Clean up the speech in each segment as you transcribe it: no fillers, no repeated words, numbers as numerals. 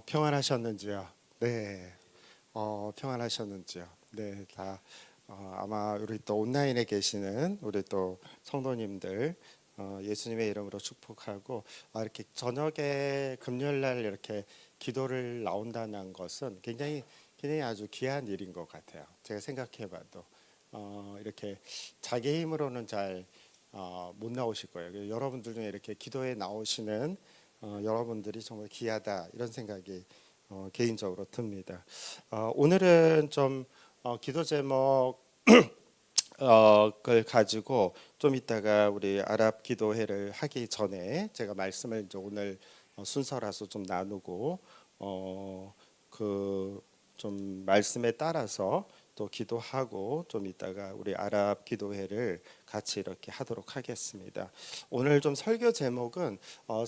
평안하셨는지요? 네, 평안하셨는지요? 네, 다 아마 우리 또 온라인에 계시는 우리 또 성도님들 예수님의 이름으로 축복하고 이렇게 저녁에 금요일 날 이렇게 기도를 나온다는 것은 굉장히 아주 귀한 일인 것 같아요. 제가 생각해봐도 이렇게 자기 힘으로는 잘 못 나오실 거예요. 여러분들 중에 이렇게 기도에 나오시는 여러분들이 정말 귀하다 이런 생각이 개인적으로 듭니다. 오늘은 좀 기도 제목 을 가지고 좀 이따가 우리 아랍 기도회를 하기 전에 제가 말씀을 이제 오늘 순서라서 좀 나누고 그 좀 말씀에 따라서 또 기도하고 좀 이따가 우리 아랍 기도회를 같이 이렇게 하도록 하겠습니다. 오늘 좀 설교 제목은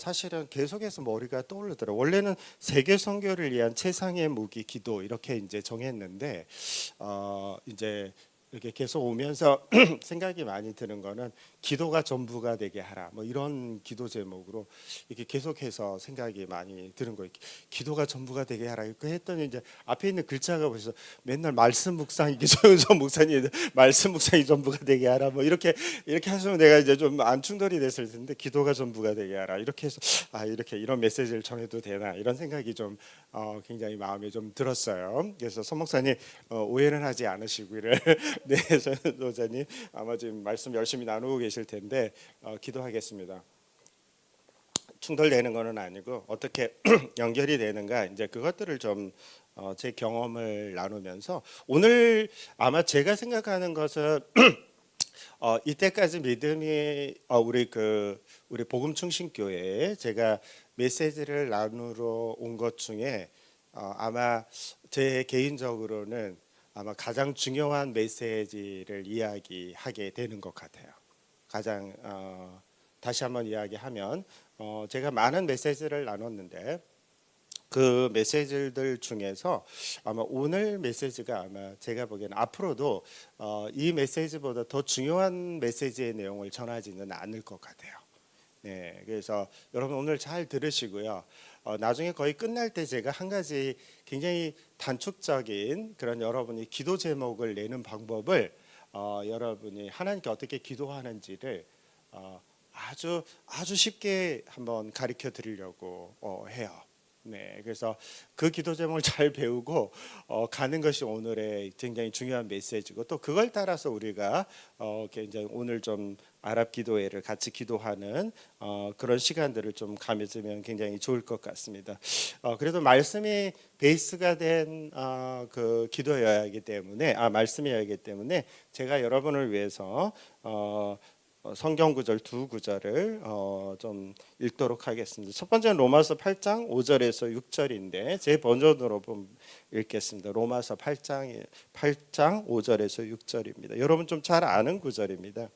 사실은 계속해서 머리가 떠오르더라고요. 원래는 세계 선교를 위한 최상의 무기 기도 이렇게 이제 정했는데 이제 이렇게 계속 오면서 생각이 많이 드는 거는 기도가 전부가 되게 하라 뭐 이런 기도 제목으로 이렇게 계속해서 생각이 많이 드는 거예요. 기도가 전부가 되게 하라 이렇게 했더니 이제 앞에 있는 글자가 벌써 맨날 말씀 묵상이 조영선 목사님 말씀 묵상이 전부가 되게 하라 뭐 이렇게 하시면 내가 이제 좀 안 충돌이 됐을 텐데 기도가 전부가 되게 하라 이렇게 해서 이렇게 이런 메시지를 정해도 되나 이런 생각이 좀 굉장히 마음에 좀 들었어요. 그래서 선 목사님 오해는 하지 않으시기를 네, 전도사님 아마 지금 말씀 열심히 나누고 계실 텐데 기도하겠습니다. 충돌되는 것은 아니고 어떻게 연결이 되는가 이제 그것들을 좀 제 경험을 나누면서 오늘 아마 제가 생각하는 것은 이때까지 믿음이 우리 복음충신교회에 제가 메시지를 나누러 온 것 중에 아마 제 개인적으로는 아마 가장 중요한 메시지를 이야기하게 되는 것 같아요. 가장 다시 한번 이야기하면 제가 많은 메시지를 나눴는데 그 메시지들 중에서 아마 오늘 메시지가 아마 제가 보기에는 앞으로도 이 메시지보다 더 중요한 메시지의 내용을 전하지는 않을 것 같아요. 네, 그래서 여러분 오늘 잘 들으시고요. 나중에 거의 끝날 때 제가 한 가지 굉장히 단축적인 그런 여러분이 기도 제목을 내는 방법을 여러분이 하나님께 어떻게 기도하는지를 아주 쉽게 한번 가르쳐 드리려고 해요. 네, 그래서 그 기도 제목을 잘 배우고 가는 것이 오늘의 굉장히 중요한 메시지고 또 그걸 따라서 우리가 굉장히 오늘 좀 아랍 기도회를 같이 기도하는 그런 시간들을 좀 가져면 굉장히 좋을 것 같습니다. 그래도 말씀이 베이스가 된 그 기도여야 하기 때문에 말씀이어야 하기 때문에 제가 여러분을 위해서 성경 구절 두 구절을 좀 읽도록 하겠습니다. 첫 번째는 로마서 8장 5절에서 6절인데 제 버전으로 읽겠습니다. 로마서 8장 5절에서 6절입니다. 여러분 좀 잘 아는 구절입니다.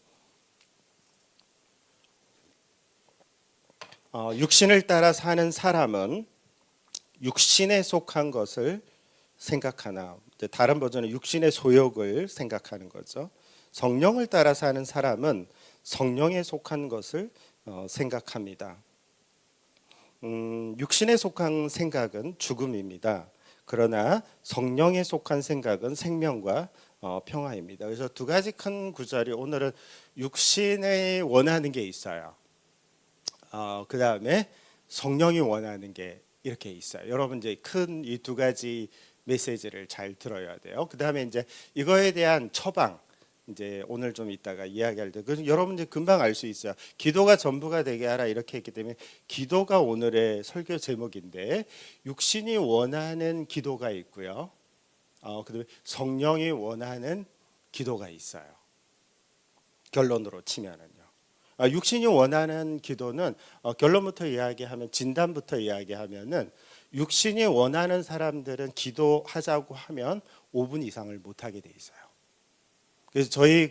육신을 따라 사는 사람은 육신에 속한 것을 생각하나 다른 버전은 육신의 소욕을 생각하는 거죠. 성령을 따라 사는 사람은 성령에 속한 것을 생각합니다. 육신에 속한 생각은 죽음입니다. 그러나 성령에 속한 생각은 생명과 평화입니다. 그래서 두 가지 큰 구절이 오늘은 육신에 원하는 게 있어요. 그 다음에 성령이 원하는 게 이렇게 있어요. 여러분 이제 큰 이 두 가지 메시지를 잘 들어야 돼요. 그 다음에 이제 이거에 대한 처방. 이제 오늘 좀 이따가 이야기할 때 여러분 이제 금방 알 수 있어요. 기도가 전부가 되게 하라 이렇게 했기 때문에 기도가 오늘의 설교 제목인데 육신이 원하는 기도가 있고요. 그다음에 성령이 원하는 기도가 있어요. 결론으로 치면은요. 육신이 원하는 기도는 결론부터 이야기하면 진단부터 이야기하면은 육신이 원하는 사람들은 기도하자고 하면 5분 이상을 못 하게 돼 있어요. 그래서 저희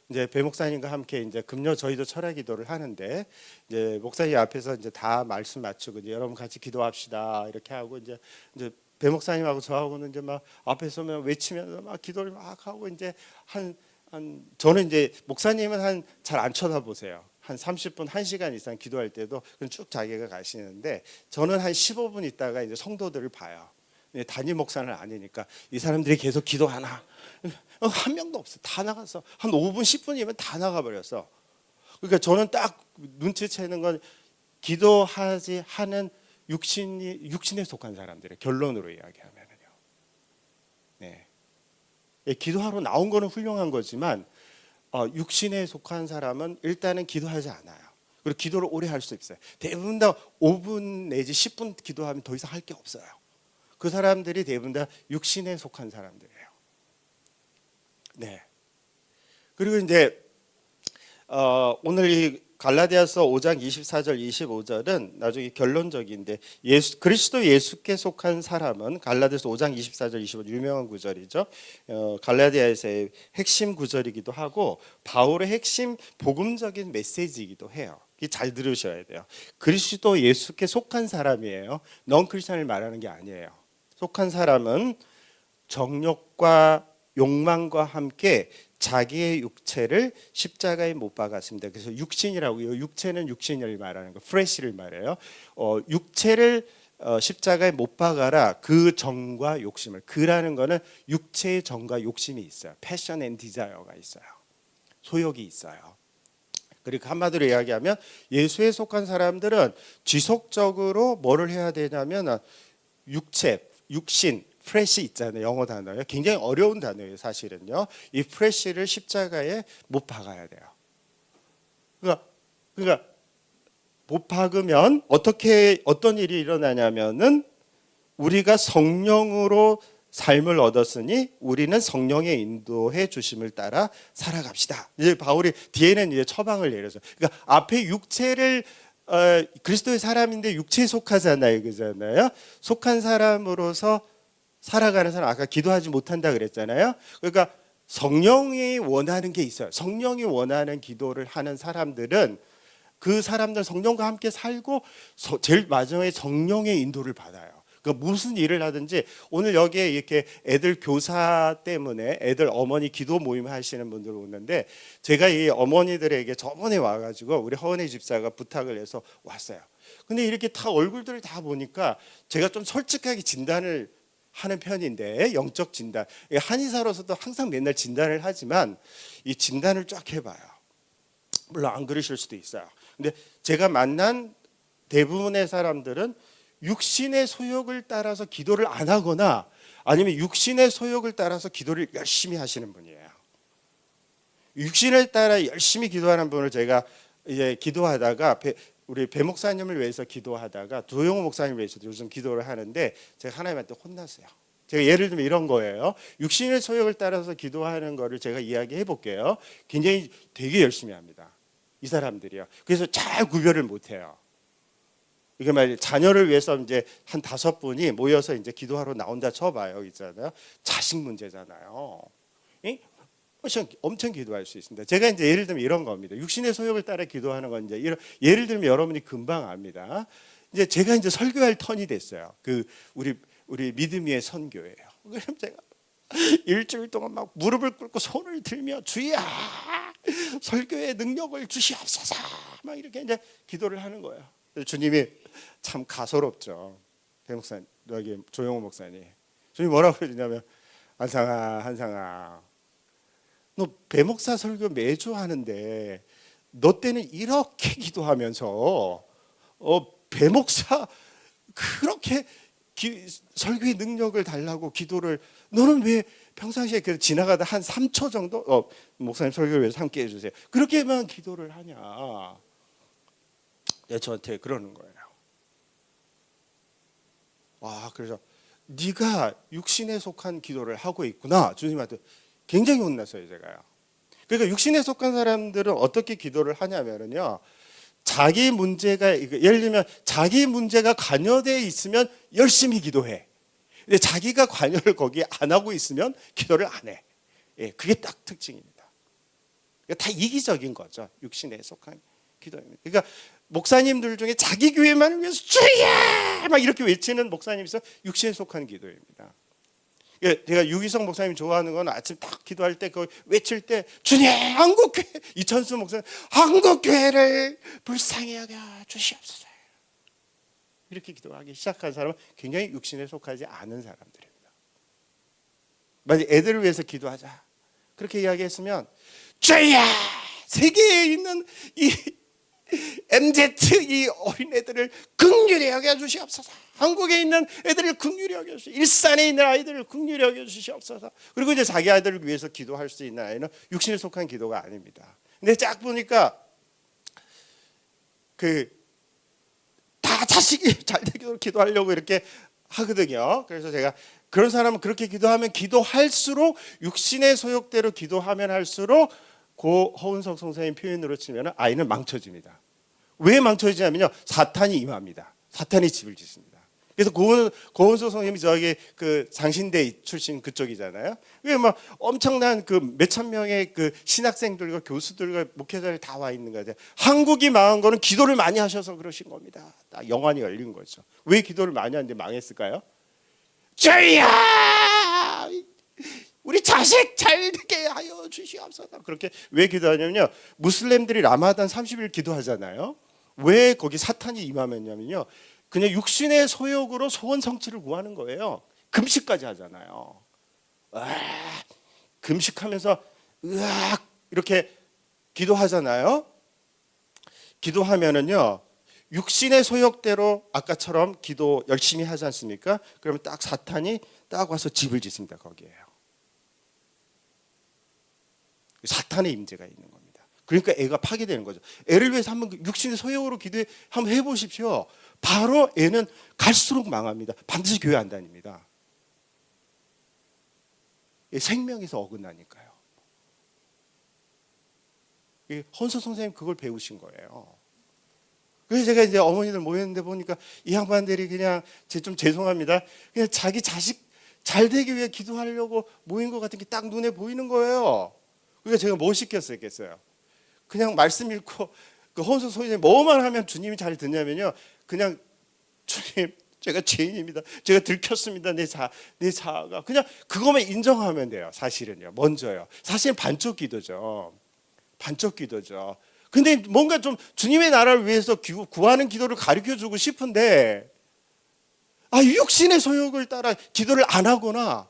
이제 배 목사님과 함께 이제 금요 저희도 철야 기도를 하는데 이제 목사님 앞에서 이제 다 말씀 마치고 이제 여러분 같이 기도합시다 이렇게 하고 이제 배 목사님하고 저하고는 이제 막 앞에서 외치면서 막 기도를 막 하고 이제 저는 이제 목사님은 잘 안 쳐다보세요. 한 30분, 1시간 이상 기도할 때도 그냥 쭉 자기가 가시는데 저는 한 15분 있다가 이제 성도들을 봐요. 담임 목사는 아니니까 이 사람들이 계속 기도하나? 한 명도 없어. 다 나가서 한 5분, 10분이면 다 나가버렸어. 그러니까 저는 딱 눈치채는 건 기도하지 하는 육신에 속한 사람들의 결론으로 이야기하면은요. 네. 기도하러 나온 거는 훌륭한 거지만 육신에 속한 사람은 일단은 기도하지 않아요. 그리고 기도를 오래 할 수 있어요. 대부분 다 5분 내지 10분 기도하면 더 이상 할 게 없어요. 그 사람들이 대부분 다 육신에 속한 사람들이에요. 네. 그리고 이제 오늘 이 갈라디아서 5장 24절 25절은 나중에 결론적인데 그리스도 예수께 속한 사람은 갈라디아서 5장 24절 25절 유명한 구절이죠. 갈라디아에서의 핵심 구절이기도 하고 바울의 핵심 복음적인 메시지이기도 해요. 잘 들으셔야 돼요. 그리스도 예수께 속한 사람이에요. 넌 크리스천을 말하는 게 아니에요. 속한 사람은 정욕과 욕망과 함께 자기의 육체를 십자가에 못 박았습니다. 그래서 육신이라고요. 육체는 육신을 말하는 거, 프레시를 말해요. 육체를 십자가에 못 박아라. 그 정과 욕심을. 그라는 거는 육체의 정과 욕심이 있어요. 패션 앤 디자이어가 있어요. 소욕이 있어요. 그리고 한마디로 이야기하면 예수에 속한 사람들은 지속적으로 뭐를 해야 되냐면 육체, 육신, 프레시 있잖아요. 영어 단어요. 굉장히 어려운 단어예요. 사실은요. 이 프레시를 십자가에 못 박아야 돼요. 그러니까 못 박으면 어떤 일이 일어나냐면은 우리가 성령으로 삶을 얻었으니 우리는 성령의 인도해 주심을 따라 살아갑시다. 이제 바울이 뒤에는 이제 처방을 내려서 그러니까 앞에 육체를 그리스도의 사람인데 육체에 속하잖아요. 그잖아요. 속한 사람으로서 살아가는 사람 아까 기도하지 못한다 그랬잖아요. 그러니까 성령이 원하는 게 있어요. 성령이 원하는 기도를 하는 사람들은 그 사람들 성령과 함께 살고 제일 마지막에 성령의 인도를 받아요. 그러니까 무슨 일을 하든지 오늘 여기에 이렇게 애들 교사 때문에 애들 어머니 기도 모임 하시는 분들 오는데 제가 이 어머니들에게 저번에 와가지고 우리 허은혜 집사가 부탁을 해서 왔어요. 근데 이렇게 다 얼굴들을 다 보니까 제가 좀 솔직하게 진단을 하는 편인데 영적 진단 한의사로서도 항상 맨날 진단을 하지만 이 진단을 쫙 해봐요. 물론 안 그러실 수도 있어요. 근데 제가 만난 대부분의 사람들은 육신의 소욕을 따라서 기도를 안 하거나 아니면 육신의 소욕을 따라서 기도를 열심히 하시는 분이에요. 육신을 따라 열심히 기도하는 분을 제가 이제 기도하다가 우리 배 목사님을 위해서 기도하다가 조용호 목사님을 위해서 요즘 기도를 하는데 제가 하나님한테 혼났어요. 제가 예를 들면 이런 거예요. 육신의 소욕을 따라서 기도하는 거를 제가 이야기해 볼게요. 굉장히 되게 열심히 합니다. 이 사람들이요. 그래서 잘 구별을 못 해요. 이게 말 자녀를 위해서 이제 한 5분이 모여서 이제 기도하러 나온다 쳐봐요. 있잖아요. 자식 문제잖아요. 엄청 기도할 수 있습니다. 제가 이제 예를 들면 이런 겁니다. 육신의 소욕을 따라 기도하는 건 이제 예를 들면 여러분이 금방 압니다. 이제 제가 이제 설교할 턴이 됐어요. 그 우리 믿음이의 선교예요. 그럼 제가 일주일 동안 막 무릎을 꿇고 손을 들며 주야 설교의 능력을 주시옵소서 막 이렇게 이제 기도를 하는 거예요. 주님이 참 가소롭죠. 배 목사님, 여기 조용호 목사님. 주님이 뭐라고 그러냐면 한상아 너 배 목사 설교 매주 하는데 너 때는 이렇게 기도하면서 배 목사 그렇게 설교의 능력을 달라고 기도를 너는 왜 평상시에 지나가다 한 3초 정도 목사님 설교를 위해서 함께 해주세요. 그렇게만 기도를 하냐. 저한테 그러는 거예요. 와, 그래서 네가 육신에 속한 기도를 하고 있구나. 주님한테 굉장히 혼났어요, 제가요. 그러니까 육신에 속한 사람들은 어떻게 기도를 하냐면요. 자기 문제가 예를 들면 자기 문제가 관여되어 있으면 열심히 기도해. 근데 자기가 관여를 거기에 안 하고 있으면 기도를 안 해. 그게 딱 특징입니다. 그러니까 다 이기적인 거죠. 육신에 속한 기도입니다. 그러니까 목사님들 중에 자기 교회만을 위해서 주야 막 이렇게 외치는 목사님이 있어 육신에 속한 기도입니다. 예, 제가 유기성 목사님 좋아하는 건 아침 딱 기도할 때 그 외칠 때 주님 한국교회 이천수 목사님 한국교회를 불쌍히 여겨 주시옵소서 이렇게 기도하기 시작한 사람은 굉장히 육신에 속하지 않은 사람들입니다. 만약 애들을 위해서 기도하자 그렇게 이야기했으면 주야 세계에 있는 이 MZ 이 어린애들을 긍휼히 여겨주시옵소서. 한국에 있는 애들을 긍휼히 여겨주시옵소서. 일산에 있는 아이들을 긍휼히 여겨주시옵소서. 그리고 이제 자기 아이들을 위해서 기도할 수 있는 아이는 육신에 속한 기도가 아닙니다. 근데 쫙 보니까 다 자식이 잘 되기로 기도하려고 이렇게 하거든요. 그래서 제가 그런 사람은 그렇게 기도하면 기도할수록 육신의 소욕대로 기도하면 할수록 고 허은석 선생님 표현으로 치면 아이는 망쳐집니다. 왜 망쳐지냐면요, 사탄이 임합니다. 사탄이 집을 짓습니다. 그래서 고은석 선생님이 저기 그 장신대 출신 그쪽이잖아요. 왜 막 엄청난 그 몇천 명의 그 신학생들과 교수들과 목회자들 다 와 있는 거죠. 한국이 망한 거는 기도를 많이 하셔서 그러신 겁니다. 딱 영안이 열린 거죠. 왜 기도를 많이 하는데 망했을까요? 주야! 우리 자식 잘 되게 하여 주시옵소서. 그렇게 왜 기도하냐면요, 무슬림들이 라마단 30일 기도하잖아요. 왜 거기 사탄이 임하면요, 그냥 육신의 소욕으로 소원 성취를 구하는 거예요. 금식까지 하잖아요. 금식하면서 으악 이렇게 기도하잖아요. 기도하면은요, 육신의 소욕대로 아까처럼 기도 열심히 하지 않습니까? 그러면 딱 사탄이 딱 와서 집을 짓습니다. 거기에요. 사탄의 임재가 있는 겁니다. 그러니까 애가 파괴되는 거죠. 애를 위해서 한번 육신의 소욕으로 기도해 한번 해보십시오. 바로 애는 갈수록 망합니다. 반드시 교회 안 다닙니다. 생명에서 어긋나니까요. 헌석 선생님 그걸 배우신 거예요. 그래서 제가 이제 어머니들 모였는데 보니까 이 양반들이 그냥 좀 죄송합니다. 그냥 자기 자식 잘 되기 위해 기도하려고 모인 것 같은 게 딱 눈에 보이는 거예요. 그러니까 제가 뭐 시켰겠어요? 그냥 말씀 읽고 그 헌석 선생님 뭐만 하면 주님이 잘 듣냐면요, 그냥 주님 제가 죄인입니다. 제가 들켰습니다. 내 자아가 그냥 그것만 인정하면 돼요. 사실은요. 먼저요. 사실은 반쪽 기도죠. 반쪽 기도죠. 근데 뭔가 좀 주님의 나라를 위해서 구하는 기도를 가르쳐주고 싶은데 육신의 소욕을 따라 기도를 안 하거나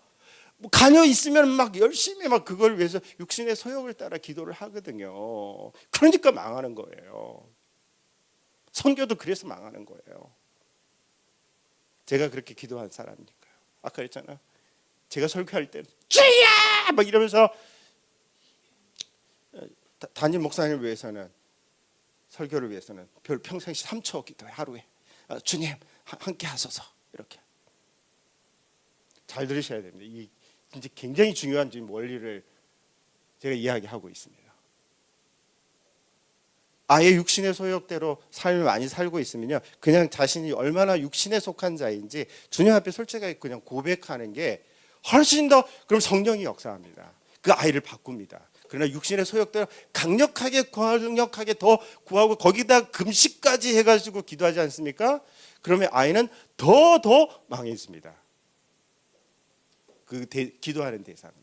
가녀 있으면 막 열심히 막 그걸 위해서 육신의 소욕을 따라 기도를 하거든요. 그러니까 망하는 거예요. 선교도 그래서 망하는 거예요. 제가 그렇게 기도한 사람이니까요. 아까 그랬잖아요. 제가 설교할 때는 주야! 막 이러면서 담임 목사님을 위해서는, 설교를 위해서는 평생 3초 기도해 하루에. 주님 함께 하소서. 이렇게. 잘 들으셔야 됩니다. 이 이제 굉장히 중요한 지금 원리를 제가 이야기하고 있습니다. 아예 육신의 소욕대로 삶을 많이 살고 있으면요, 그냥 자신이 얼마나 육신에 속한 자인지 주님 앞에 솔직하게 그냥 고백하는 게 훨씬 더 그럼 성령이 역사합니다. 그 아이를 바꿉니다. 그러나 육신의 소욕대로 강력하게 더 구하고 거기다 금식까지 해가지고 기도하지 않습니까? 그러면 아이는 더 망해집니다. 기도하는 대상이요.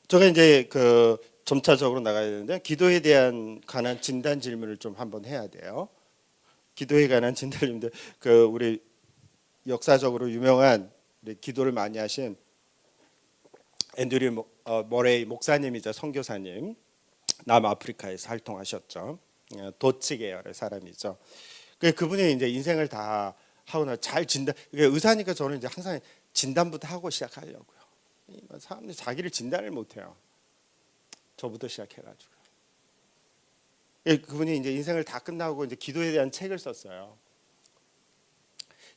제가 이제 점차적으로 나가야 되는데 기도에 관한 진단 질문을 좀 한번 해야 돼요. 기도에 관한 진단 질문들 우리 역사적으로 유명한 기도를 많이 하신 앤드류 머레이 목사님이자 선교사님, 남아프리카에서 활동하셨죠. 도치 계열의 사람이죠. 그분이 이제 인생을 다 하고 나 잘 진단. 의사니까 저는 이제 항상 진단부터 하고 시작하려고요. 사람들이 자기를 진단을 못해요. 저부터 시작해가지고. 그분이 이제 인생을 다 끝나고 이제 기도에 대한 책을 썼어요.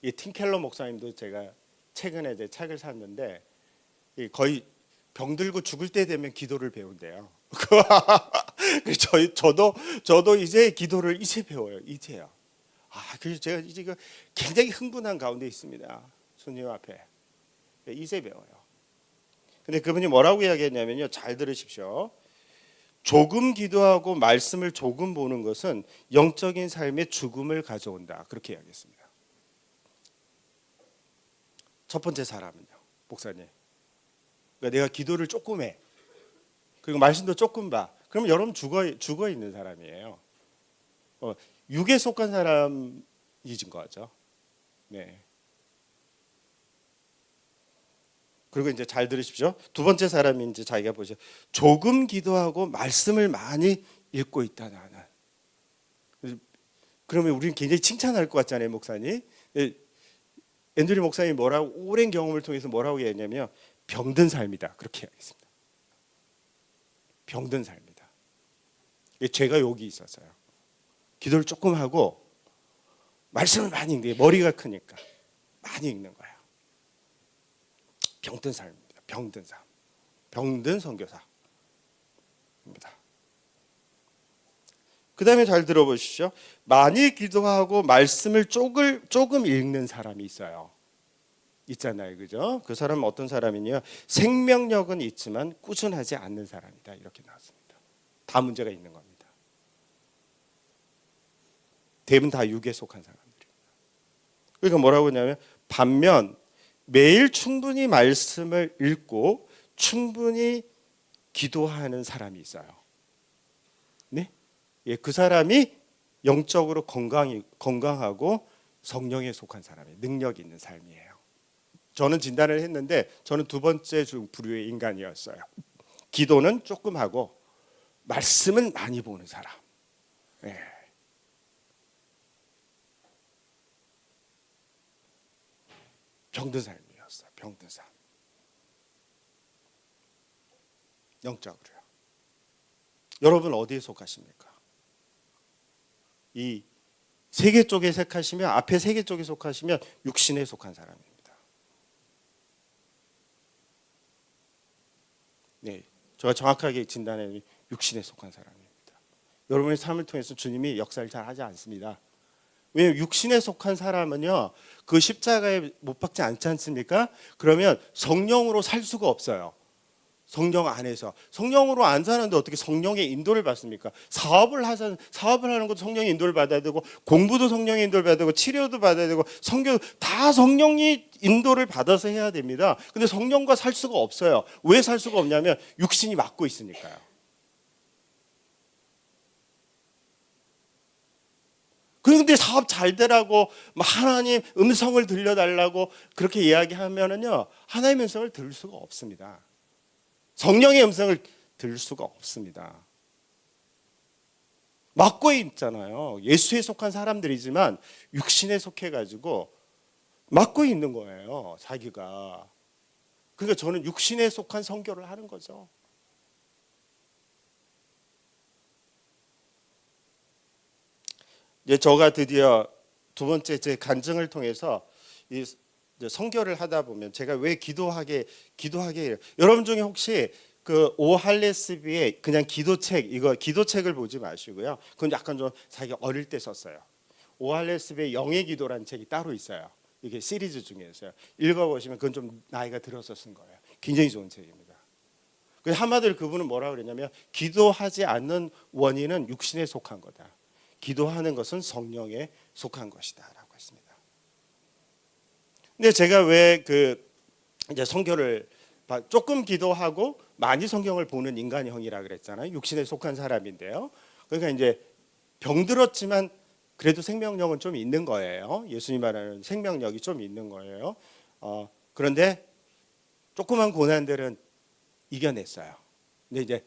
이 팀켈러 목사님도 제가 최근에 이제 책을 샀는데 거의 병들고 죽을 때 되면 기도를 배운대요. 저도 이제 기도를 이제 배워요. 이제요. 그래서 제가 이제 굉장히 흥분한 가운데 있습니다. 주님 앞에 이제 배워요. 근데 그분이 뭐라고 이야기했냐면요. 잘 들으십시오. 조금 기도하고 말씀을 조금 보는 것은 영적인 삶의 죽음을 가져온다. 그렇게 이야기했습니다. 첫 번째 사람은요. 목사님. 그러니까 내가 기도를 조금 해. 그리고 말씀도 조금 봐. 그러면 여러분 죽어 있는 사람이에요. 육에 속한 사람이진 거죠. 네. 그리고 이제 잘 들으십시오. 두 번째 사람이 이제 자기가 보죠. 조금 기도하고 말씀을 많이 읽고 있다 나는. 그러면 우리는 굉장히 칭찬할 것 같잖아요, 목사님. 앤드류 목사님이 뭐라고 오랜 경험을 통해서 뭐라고 얘기했냐면 병든 삶이다. 그렇게 이야기했습니다. 병든 삶이다. 죄가 여기 있었어요. 기도를 조금 하고 말씀을 많이 읽는 게 머리가 크니까 많이 읽는 거예요. 병든 삶입니다. 병든 삶. 병든 선교사입니다. 그 다음에 잘 들어보시죠. 많이 기도하고 말씀을 조금 읽는 사람이 있어요. 있잖아요. 그죠? 그 사람은 어떤 사람이냐? 생명력은 있지만 꾸준하지 않는 사람이다. 이렇게 나왔습니다. 다 문제가 있는 겁니다. 대부분 다 육에 속한 사람들입니다. 그러니까 뭐라고 하냐면 반면 매일 충분히 말씀을 읽고 충분히 기도하는 사람이 있어요. 네? 예, 그 사람이 영적으로 건강하고 성령에 속한 사람이에요. 능력 있는 삶이에요. 저는 진단을 했는데 저는 두 번째 부류의 인간이었어요. 기도는 조금 하고 말씀은 많이 보는 사람. 예. 병든 삶이었어요. 병든 삶. 영적으로요. 여러분 어디에 속하십니까? 이 세계 쪽에 속하시면 앞에 세계 쪽에 속하시면 육신에 속한 사람입니다. 네, 제가 정확하게 진단해 육신에 속한 사람입니다. 여러분의 삶을 통해서 주님이 역사를 잘 하지 않습니다. 왜냐하면 육신에 속한 사람은요, 그 십자가에 못 박지 않지 않습니까? 그러면 성령으로 살 수가 없어요. 성령 안에서. 성령으로 안 사는데 어떻게 성령의 인도를 받습니까? 사업을 하는 것도 성령의 인도를 받아야 되고, 공부도 성령의 인도를 받아야 되고, 치료도 받아야 되고, 선교 다 성령이 인도를 받아서 해야 됩니다. 근데 성령과 살 수가 없어요. 왜 살 수가 없냐면 육신이 막고 있으니까요. 그런데 사업 잘 되라고 하나님 음성을 들려달라고 그렇게 이야기하면은요, 하나님의 음성을 들을 수가 없습니다. 성령의 음성을 들을 수가 없습니다. 막고 있잖아요. 예수에 속한 사람들이지만 육신에 속해가지고 막고 있는 거예요, 자기가. 그러니까 저는 육신에 속한 선교를 하는 거죠. 이제 저가 드디어 두 번째 제 간증을 통해서 이 선교를 하다 보면 제가 왜 기도하게 여러분 중에 혹시 그 오할레스비의 그냥 기도책, 이거 기도책을 보지 마시고요. 그건 약간 좀 자기가 어릴 때 썼어요. 오할레스비의 영의 기도라는 책이 따로 있어요. 이게 시리즈 중에서요. 읽어보시면 그건 좀 나이가 들어서 쓴 거예요. 굉장히 좋은 책입니다. 한마디로 그분은 뭐라고 그랬냐면 기도하지 않는 원인은 육신에 속한 거다. 기도하는 것은 성령에 속한 것이다라고 했습니다. 근데 제가 왜 이제 선교를 조금 기도하고 많이 성경을 보는 인간형이라 그랬잖아요. 육신에 속한 사람인데요. 그러니까 이제 병들었지만 그래도 생명력은 좀 있는 거예요. 예수님 말하는 생명력이 좀 있는 거예요. 그런데 조그만 고난들은 이겨냈어요. 근데 이제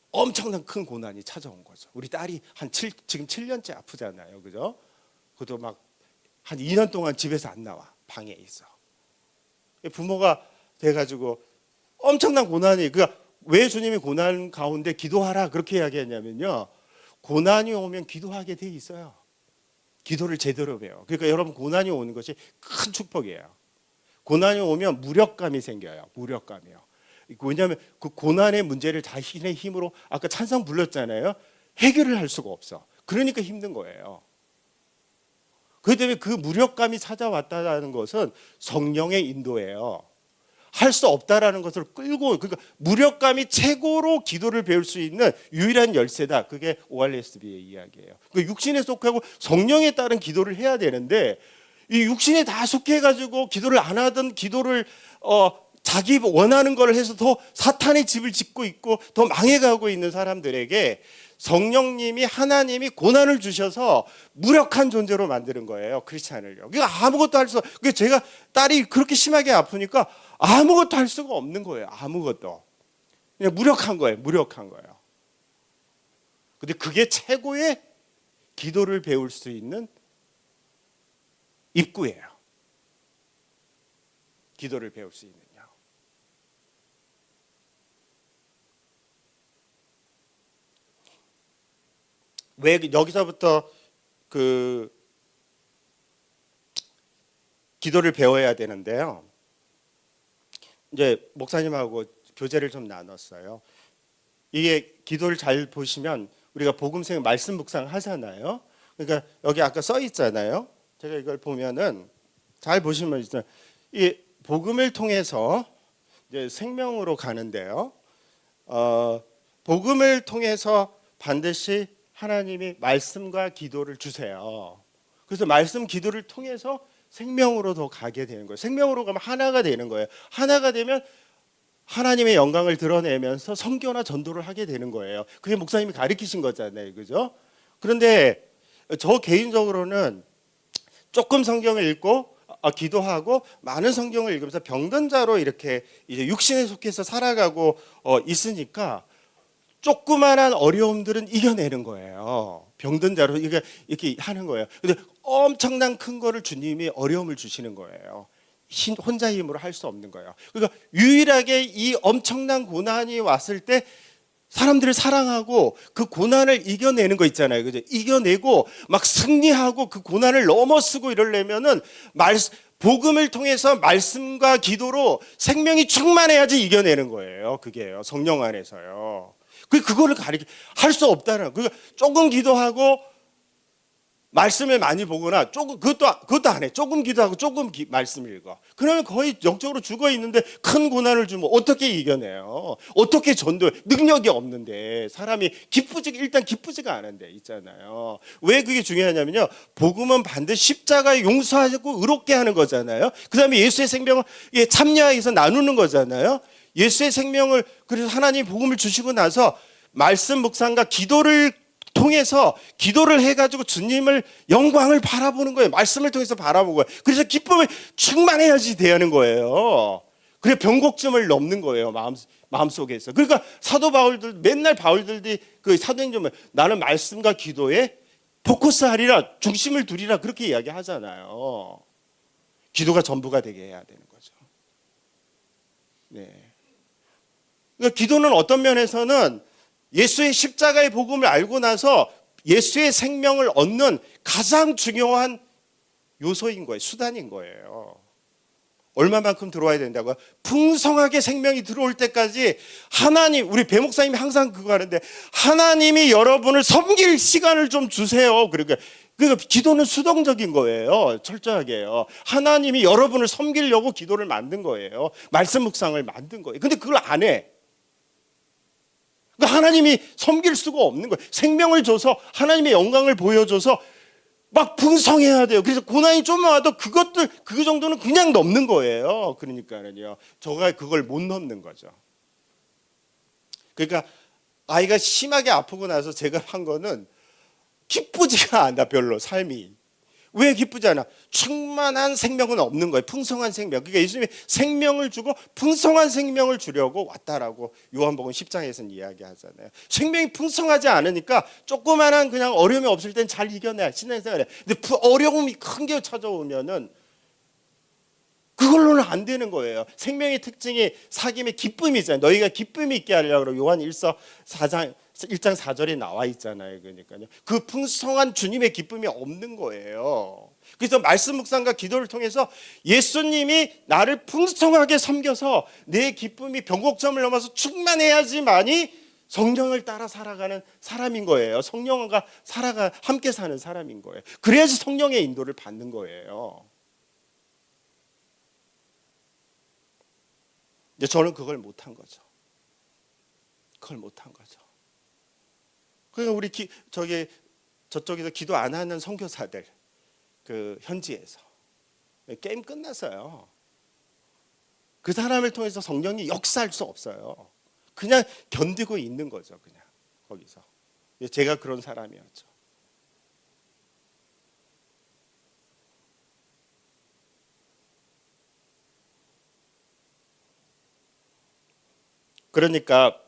엄청난 큰 고난이 찾아온 거죠. 우리 딸이 지금 7년째 아프잖아요. 그죠? 그것도 막 한 2년 동안 집에서 안 나와. 방에 있어. 부모가 돼가지고 엄청난 고난이, 그러니까 왜 주님이 고난 가운데 기도하라 그렇게 이야기했냐면요, 고난이 오면 기도하게 돼 있어요. 기도를 제대로 배워. 그러니까 여러분, 고난이 오는 것이 큰 축복이에요. 고난이 오면 무력감이 생겨요. 무력감이요. 왜냐하면 그 고난의 문제를 자신의 힘으로, 아까 찬성 불렀잖아요, 해결을 할 수가 없어. 그러니까 힘든 거예요. 그렇기 때문에 그 무력감이 찾아왔다는 것은 성령의 인도예요. 할 수 없다라는 것을 끌고, 그러니까 무력감이 최고로 기도를 배울 수 있는 유일한 열쇠다. 그게 ORSB의 이야기예요. 그러니까 육신에 속하고 성령에 따른 기도를 해야 되는데, 이 육신에 다 속해가지고 기도를 안 하던 기도를 자기 원하는 걸 해서 더 사탄의 집을 짓고 있고 더 망해가고 있는 사람들에게 성령님이, 하나님이 고난을 주셔서 무력한 존재로 만드는 거예요. 크리스찬을요. 그러니까 아무것도 할 수, 그러니까 제가 딸이 그렇게 심하게 아프니까 아무것도 할 수가 없는 거예요. 아무것도. 그냥 무력한 거예요. 무력한 거예요. 근데 그게 최고의 기도를 배울 수 있는 입구예요. 기도를 배울 수 있는요. 왜 여기서부터 그 기도를 배워야 되는데요. 이제 목사님하고 교제를 좀 나눴어요. 이게 기도를 잘 보시면 우리가 복음생 말씀 묵상 하잖아요. 그러니까 여기 아까 써 있잖아요. 제가 이걸 보면은 잘 보시면 있어요. 이 복음을 통해서 이제 생명으로 가는데요. 복음을 통해서 반드시 하나님이 말씀과 기도를 주세요. 그래서 말씀 기도를 통해서 생명으로 더 가게 되는 거예요. 생명으로 가면 하나가 되는 거예요. 하나가 되면 하나님의 영광을 드러내면서 선교나 전도를 하게 되는 거예요. 그게 목사님이 가르치신 거잖아요. 그죠? 그런데 저 개인적으로는 조금 성경을 읽고 기도하고 많은 성경을 읽으면서 병든 자로 이렇게 이제 육신에 속해서 살아가고 있으니까 조그만한 어려움들은 이겨내는 거예요. 병든 자로 이렇게 하는 거예요. 근데 엄청난 큰 거를 주님이 어려움을 주시는 거예요. 혼자 힘으로 할 수 없는 거예요. 그러니까 유일하게 이 엄청난 고난이 왔을 때 사람들을 사랑하고 그 고난을 이겨내는 거 있잖아요. 그죠? 이겨내고 막 승리하고 그 고난을 넘어서고 이러려면은 복음을 통해서 말씀과 기도로 생명이 충만해야지 이겨내는 거예요. 그게요. 성령 안에서요. 그거를 할 수 없다는. 그러니까 조금 기도하고 말씀을 많이 보거나 조금 그것도 안 해. 조금 기도하고 조금 말씀을 읽어. 그러면 거의 영적으로 죽어 있는데 큰 고난을 주면 어떻게 이겨내요? 어떻게 전도해? 능력이 없는데 사람이 일단 기쁘지가 않은데 있잖아요. 왜 그게 중요하냐면요. 복음은 반드시 십자가에 용서하고 의롭게 하는 거잖아요. 그다음에 예수의 생명을 참여하기 위해서 나누는 거잖아요. 예수의 생명을 그래서 하나님 복음을 주시고 나서 말씀 묵상과 기도를 통해서 기도를 해가지고 주님을 영광을 바라보는 거예요. 말씀을 통해서 바라보고 그래서 기쁨을 충만해야지 되는 거예요. 그래 병곡점을 넘는 거예요. 마음속에서. 그러니까 사도 바울들 맨날 바울들이 그 사도행전에 나는 말씀과 기도에 포커스하리라 중심을 두리라 그렇게 이야기하잖아요. 기도가 전부가 되게 해야 되는 거죠. 네. 그러니까 기도는 어떤 면에서는 예수의 십자가의 복음을 알고 나서 예수의 생명을 얻는 가장 중요한 요소인 거예요. 수단인 거예요. 얼마만큼 들어와야 된다고요? 풍성하게 생명이 들어올 때까지 하나님, 우리 배 목사님이 항상 그거 하는데 하나님이 여러분을 섬길 시간을 좀 주세요. 그러니까 기도는 수동적인 거예요. 철저하게요. 하나님이 여러분을 섬기려고 기도를 만든 거예요. 말씀 묵상을 만든 거예요. 근데 그걸 안 해. 그러니까 하나님이 섬길 수가 없는 거예요. 생명을 줘서 하나님의 영광을 보여줘서 막 풍성해야 돼요. 그래서 고난이 좀 와도 그 정도는 그냥 넘는 거예요. 그러니까는요. 저가 그걸 못 넘는 거죠. 그러니까 아이가 심하게 아프고 나서 제가 한 거는 기쁘지가 않아 별로 삶이. 왜 기쁘지 않아? 충만한 생명은 없는 거예요. 풍성한 생명. 그러니까 예수님이 생명을 주고 풍성한 생명을 주려고 왔다라고 요한복음 10장에서는 이야기하잖아요. 생명이 풍성하지 않으니까 조그만한 그냥 어려움이 없을 땐 잘 이겨내. 신앙생활에. 근데 어려움이 큰 게 찾아오면은 그걸로는 안 되는 거예요. 생명의 특징이 사귐의 기쁨이잖아요. 너희가 기쁨이 있게 하려고 요한 1장 4절에 나와 있잖아요. 그러니까요. 그 풍성한 주님의 기쁨이 없는 거예요. 그래서 말씀 묵상과 기도를 통해서 예수님이 나를 풍성하게 섬겨서 내 기쁨이 변곡점을 넘어서 충만해야지만이 성령을 따라 살아가는 사람인 거예요. 성령과 함께 사는 사람인 거예요. 그래야지 성령의 인도를 받는 거예요. 이제 저는 그걸 못한 거죠. 그걸 못한 거죠. 그러니까 우리 저쪽에서 기도 안 하는 선교사들 그 현지에서 게임 끝났어요. 그 사람을 통해서 성령이 역사할 수 없어요. 그냥 견디고 있는 거죠. 그냥 거기서. 제가 그런 사람이었죠. 그러니까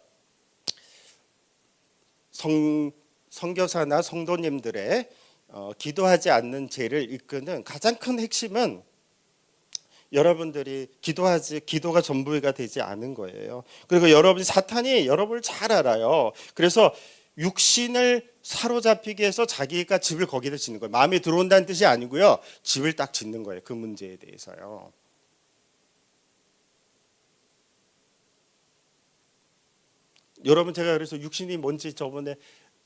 선교사나 성도님들의 기도하지 않는 죄를 이끄는 가장 큰 핵심은 여러분들이 기도가 전부가 되지 않은 거예요. 그리고 사탄이 여러분을 잘 알아요. 그래서 육신을 사로잡히게 해서 자기가 집을 거기다 짓는 거예요. 마음에 들어온다는 뜻이 아니고요. 집을 딱 짓는 거예요. 그 문제에 대해서요. 여러분 제가 그래서 육신이 뭔지 저번에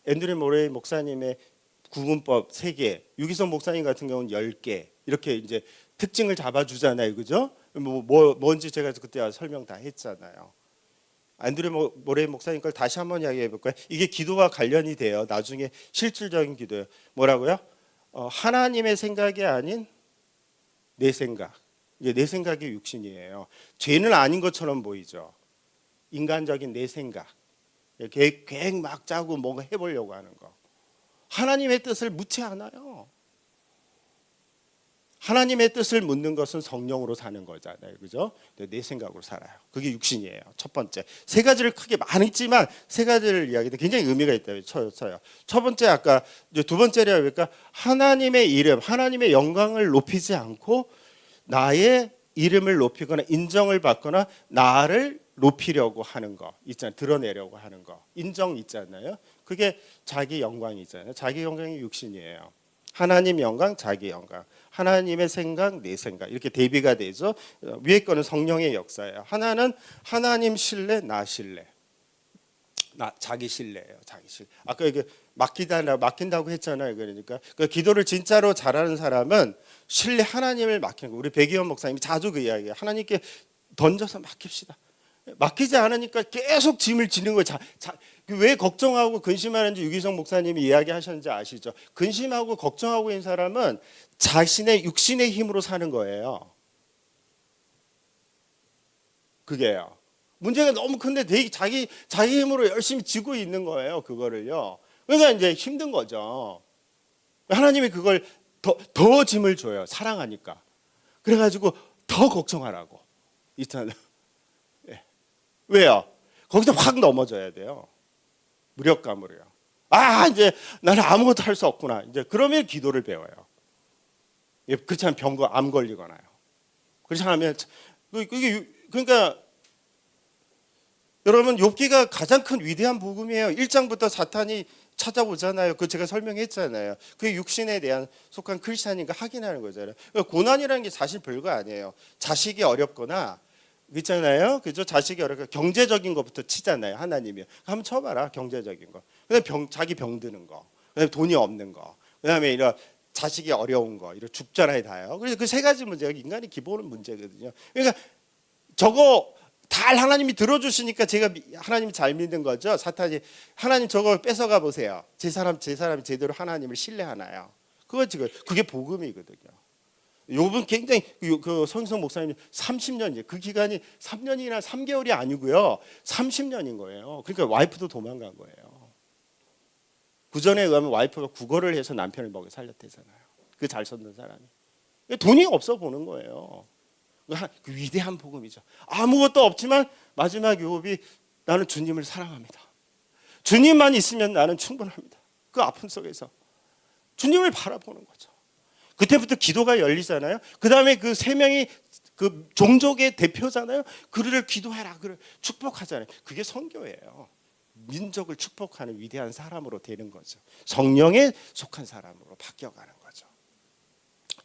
앤드류 모레이 목사님의 구분법 3개, 유기성 목사님 같은 경우는 10개 이렇게 이제 특징을 잡아주잖아요, 그죠? 뭔지 제가 그때 설명 다 했잖아요. 앤드류 모레이 목사님 걸 다시 한번 이야기해 볼까요? 이게 기도와 관련이 돼요. 나중에 실질적인 기도예요. 뭐라고요? 하나님의 생각이 아닌 내 생각. 이게 내 생각이 육신이에요. 죄는 아닌 것처럼 보이죠. 인간적인 내 생각. 계획 막 짜고 뭔가 해보려고 하는 거. 하나님의 뜻을 묻지 않아요. 하나님의 뜻을 묻는 것은 성령으로 사는 거잖아요, 그죠? 내 생각으로 살아요. 그게 육신이에요. 첫 번째. 세 가지를 크게 많이 있지만 세 가지를 이야기해도 굉장히 의미가 있다고 쳐요. 첫 번째 아까 두 번째로 그러니까 하나님의 이름, 하나님의 영광을 높이지 않고 나의 이름을 높이거나 인정을 받거나 나를 높이려고 하는 거 있잖아요. 드러내려고 하는 거. 인정 있잖아요. 그게 자기 영광이잖아요. 자기 영광이 육신이에요. 하나님 영광, 자기 영광. 하나님의 생각, 내 생각. 이렇게 대비가 되죠. 위에 거는 성령의 역사예요. 하나는 하나님 신뢰, 나 신뢰. 자기 신뢰예요. 자기 신뢰. 아까 이게 맡긴다고 했잖아요. 그러니까 그 기도를 진짜로 잘하는 사람은 신뢰 하나님을 맡기는 거. 우리 백이원 목사님이 자주 그 이야기해요. 하나님께 던져서 맡깁시다. 맡기지 않으니까 계속 짐을 지는 거예요. 왜 걱정하고 근심하는지 유기성 목사님이 이야기하셨는지 아시죠? 근심하고 걱정하고 있는 사람은 자신의 육신의 힘으로 사는 거예요. 그게요. 문제가 너무 큰데 자기 힘으로 열심히 지고 있는 거예요. 그거를요. 그러니까 이제 힘든 거죠. 하나님이 그걸 더 짐을 줘요. 사랑하니까. 그래가지고 더 걱정하라고. 있잖아요. 왜요? 거기서 확 넘어져야 돼요. 무력감으로요. 이제 나는 아무것도 할 수 없구나. 이제 그러면 기도를 배워요. 그렇지 않으면 암 걸리거나요. 그렇지 않으면 그러니까 여러분 욥기가 가장 큰 위대한 복음이에요. 1장부터 사탄이 찾아오잖아요. 그 제가 설명했잖아요. 그 육신에 대한 속한 크리스찬인가 확인하는 거잖아요. 고난이라는 게 사실 별거 아니에요. 자식이 어렵거나 있잖아요. 그죠? 자식이 어렵고 경제적인 것부터 치잖아요. 하나님이. 한번 쳐봐라. 경제적인 거. 그다음에 자기 병드는 거. 그다음에 돈이 없는 거. 그다음에 이런 자식이 어려운 거. 이런 죽잖아요, 다요. 그래서 그 세 가지 문제가 인간이 기본 문제거든요. 그러니까 저거 다 하나님이 들어주시니까 제가 하나님 잘 믿는 거죠. 사탄이 하나님 저거 뺏어가 보세요. 제 사람이 제대로 하나님을 신뢰하나요? 그게 복음이거든요. 요분 굉장히 그 성성 목사님 30년이에요. 그 기간이 3년이나 3개월이 아니고요. 30년인 거예요. 그러니까 와이프도 도망간 거예요. 구전에 의하면 와이프가 구걸을 해서 남편을 먹여 살렸대잖아요. 그 잘 썼는 사람이. 돈이 없어 보는 거예요. 그 위대한 복음이죠. 아무것도 없지만 마지막 욥이 나는 주님을 사랑합니다. 주님만 있으면 나는 충분합니다. 그 아픔 속에서 주님을 바라보는 거죠. 그때부터 기도가 열리잖아요. 그 다음에 그 3명이 그 종족의 대표잖아요. 그를 기도해라. 그를 축복하잖아요. 그게 선교예요. 민족을 축복하는 위대한 사람으로 되는 거죠. 성령에 속한 사람으로 바뀌어가는 거죠.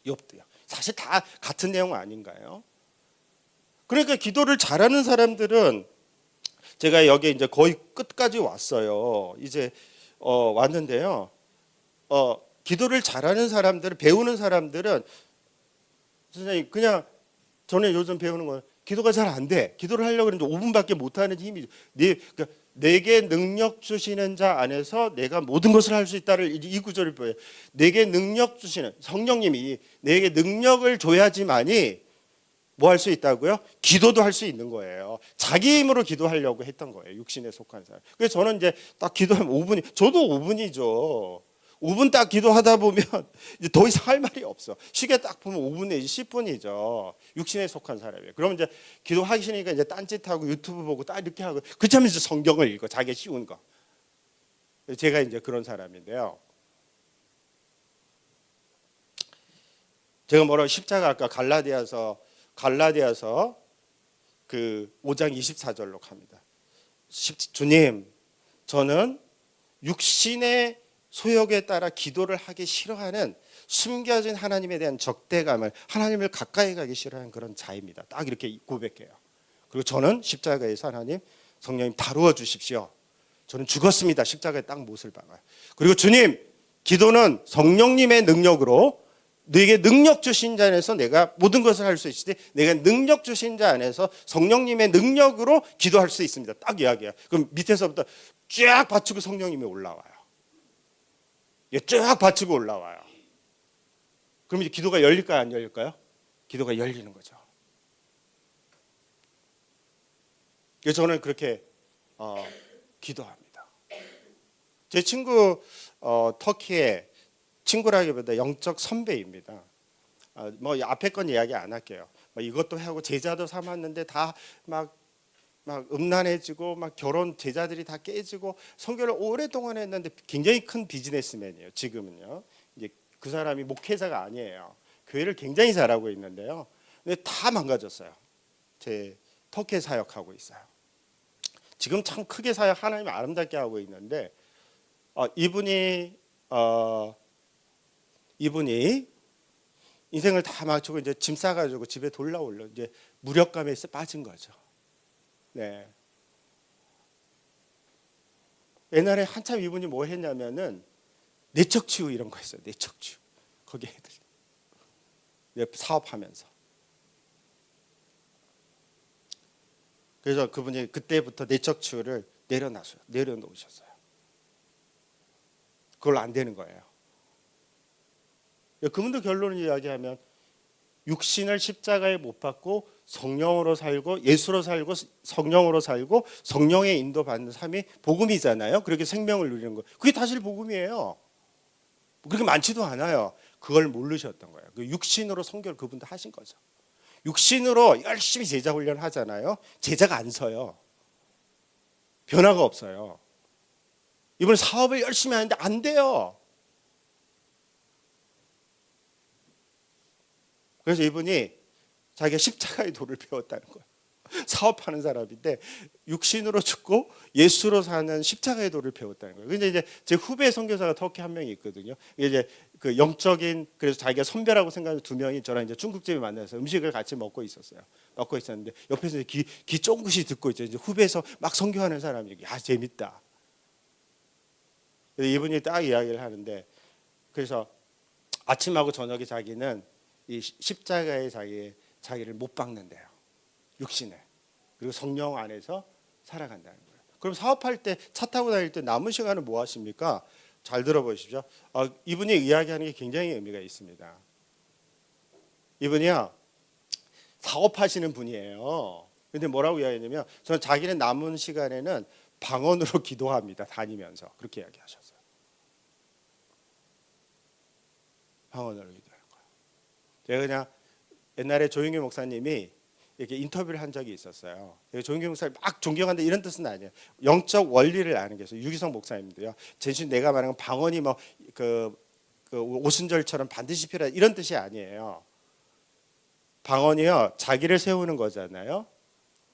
욥도요. 사실 다 같은 내용 아닌가요? 그러니까 기도를 잘하는 사람들은 제가 여기 이제 거의 끝까지 왔어요. 이제 왔는데요. 기도를 잘하는 사람들, 배우는 사람들은 선생님 그냥 저는 요즘 배우는 건 기도가 잘 안 돼. 기도를 하려고 그러는데 5분밖에 못 하는 힘이 그러니까 내게 능력 주시는 자 안에서 내가 모든 것을 할 수 있다를 이 구절을 보여요. 내게 능력 주시는 성령님이 내게 능력을 줘야지만이 뭐 할 수 있다고요? 기도도 할 수 있는 거예요. 자기 힘으로 기도하려고 했던 거예요. 육신에 속한 사람. 그래서 저는 이제 딱 기도하면 5분이, 저도 5분이죠. 5분 딱 기도하다 보면 이제 더 이상 할 말이 없어. 시계 딱 보면 5분 내지 10분이죠. 육신에 속한 사람이에요. 그러면 이제 기도하기 싫으니까 이제 딴짓하고 유튜브 보고 딱 이렇게 하고 그렇다면 이제 성경을 읽어. 자기가 쉬운 거. 제가 이제 그런 사람인데요. 제가 뭐라고 십자가 아까 갈라디아서 그 5장 24절로 갑니다. 주님, 저는 육신의 소욕에 따라 기도를 하기 싫어하는 숨겨진 하나님에 대한 적대감을, 하나님을 가까이 가기 싫어하는 그런 자입니다. 딱 이렇게 고백해요. 그리고 저는 십자가에서 하나님, 성령님 다루어 주십시오. 저는 죽었습니다. 십자가에 딱 못을 박아요. 그리고 주님, 기도는 성령님의 능력으로, 내게 능력 주신 자 안에서 내가 모든 것을 할 수 있으되 내가 능력 주신 자 안에서 성령님의 능력으로 기도할 수 있습니다. 딱 이야기해요. 그럼 밑에서부터 쫙 받치고 성령님이 올라와요. 쫙 받치고 올라와요. 그럼 이제 기도가 열릴까요? 안 열릴까요? 기도가 열리는 거죠. 그래서 저는 그렇게 기도합니다. 제 친구 터키에 친구라기보다 영적 선배입니다. 뭐 앞에 건 이야기 안 할게요. 뭐 이것도 하고 제자도 삼았는데 다 막 음란해지고 막 결혼 제자들이 다 깨지고 선교를 오랫동안 했는데 굉장히 큰 비즈니스맨이에요. 지금은요. 이제 그 사람이 목회자가 아니에요. 교회를 굉장히 잘하고 있는데요. 근데 다 망가졌어요. 제 터키 사역하고 있어요. 지금 참 크게 사역 하나님 아름답게 하고 있는데 이분이 인생을 다 마치고 이제 짐 싸가지고 집에 돌아올려 이제 무력감에 빠진 거죠. 네. 옛날에 한참 이분이 뭐 했냐면은 내적 치유 이런 거 했어요. 내적 치유. 거기 애들 사업하면서. 그래서 그분이 그때부터 내적 치유를 내려놓으셨어요. 그걸로 안 되는 거예요. 그분도 결론을 이야기하면 육신을 십자가에 못 박고 성령으로 살고 예수로 살고 성령으로 살고 성령의 인도받는 삶이 복음이잖아요. 그렇게 생명을 누리는 거. 그게 사실 복음이에요. 그렇게 많지도 않아요. 그걸 모르셨던 거예요. 그 육신으로 선교를 그분도 하신 거죠. 육신으로 열심히 제자 훈련 하잖아요. 제자가 안 서요. 변화가 없어요. 이번 사업을 열심히 하는데 안 돼요. 그래서 이분이 자기가 십자가의 도를 배웠다는 거예요. 사업하는 사람인데 육신으로 죽고 예수로 사는 십자가의 도를 배웠다는 거예요. 근데 이제 제 후배 선교사가 터키 한 명이 있거든요. 이제 그 영적인 그래서 자기가 선배라고 생각하는 두 명이 저랑 이제 중국집에 만나서 음식을 같이 먹고 있었어요. 먹고 있었는데 옆에서 귀 쫑긋이 듣고 있죠. 이제 후배에서 막 선교하는 사람이 야 재밌다. 그래서 이분이 딱 이야기를 하는데 그래서 아침하고 저녁에 자기는 이 십자가에 자기를 못 박는데요. 육신에. 그리고 성령 안에서 살아간다는 거예요. 그럼 사업할 때 차 타고 다닐 때 남은 시간은 뭐 하십니까? 잘 들어보십시오. 이분이 이야기하는 게 굉장히 의미가 있습니다. 이분이요. 사업하시는 분이에요. 근데 뭐라고 이야기했냐면 저는 자기는 남은 시간에는 방언으로 기도합니다. 다니면서. 그렇게 이야기하셨어요. 방언으로 기도하는 거예요. 제가 그냥 옛날에 조용규 목사님이 이렇게 인터뷰를 한 적이 있었어요. 조용규 목사님 막 존경한다 이런 뜻은 아니에요. 영적 원리를 아는 게 있어요. 유기성 목사님인데요. 제시 내가 말하는 방언이 뭐 그 오순절처럼 반드시 필요하다 이런 뜻이 아니에요. 방언이요 자기를 세우는 거잖아요.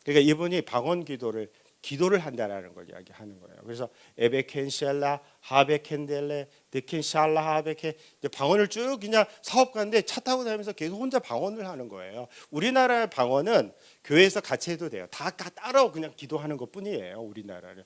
그러니까 이분이 방언 기도를 기도를 한다라는 걸 이야기하는 거예요. 그래서 에베켄샬라 하베켄델레 데켄샬라 하베케 이제 방언을 쭉 그냥 사업가인데 차 타고 다니면서 계속 혼자 방언을 하는 거예요. 우리나라의 방언은 교회에서 같이 해도 돼요. 다 따로 그냥 기도하는 것뿐이에요. 우리나라는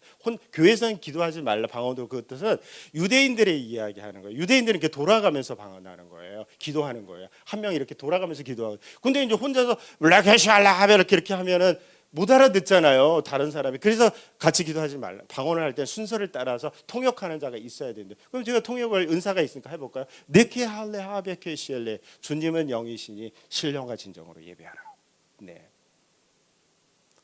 교회에서는 기도하지 말라 방언도 그 뜻은 유대인들의 이야기하는 거예요. 유대인들은 이렇게 돌아가면서 방언하는 거예요. 기도하는 거예요. 한 명이 이렇게 돌아가면서 기도하고. 근데 이제 혼자서 라케샬라 하베 이렇게 하면은 못 알아듣잖아요. 다른 사람이. 그래서 같이 기도하지 말라. 방언을 할 때 순서를 따라서 통역하는 자가 있어야 되는데. 그럼 제가 통역을 은사가 있으니까 해볼까요? 네케 할레 하베케 시엘레 주님은 영이시니 신령과 진정으로 예배하라. 네.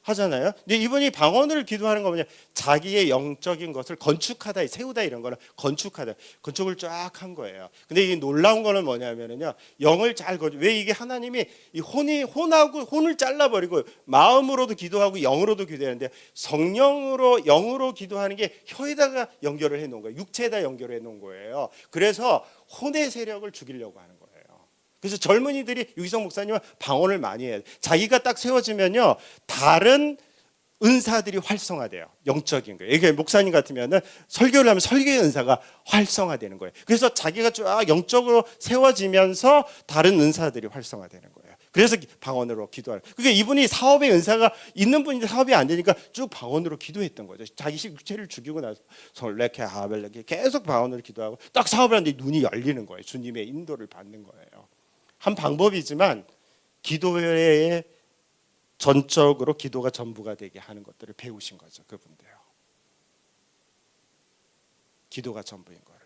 하잖아요. 근데 이분이 방언을 기도하는 거 뭐냐? 자기의 영적인 것을 건축하다, 세우다 이런 거는 건축하다, 건축을 쫙 한 거예요. 근데 이 놀라운 거는 뭐냐면은요, 영을 왜 이게 하나님이 이 혼을 잘라버리고 마음으로도 기도하고 영으로도 기도하는데 성령으로 영으로 기도하는 게 혀에다가 연결을 해놓은 거예요. 육체에다 연결해 놓은 거예요. 그래서 혼의 세력을 죽이려고 하는 거예요. 그래서 젊은이들이 유기성 목사님은 방언을 많이 해요. 자기가 딱 세워지면요, 다른 은사들이 활성화돼요. 영적인 거예요. 이게 목사님 같으면은 설교를 하면 설교의 은사가 활성화되는 거예요. 그래서 자기가 쫙 영적으로 세워지면서 다른 은사들이 활성화되는 거예요. 그래서 방언으로 기도하는. 그게 이분이 사업의 은사가 있는 분인데 사업이 안 되니까 쭉 방언으로 기도했던 거죠. 자기 육체를 죽이고 나서 설레케 하벨레케 계속 방언으로 기도하고 딱 사업을 하는데 눈이 열리는 거예요. 주님의 인도를 받는 거예요. 한 방법이지만 기도회에 전적으로 기도가 전부가 되게 하는 것들을 배우신 거죠. 그분들요. 기도가 전부인 거를요.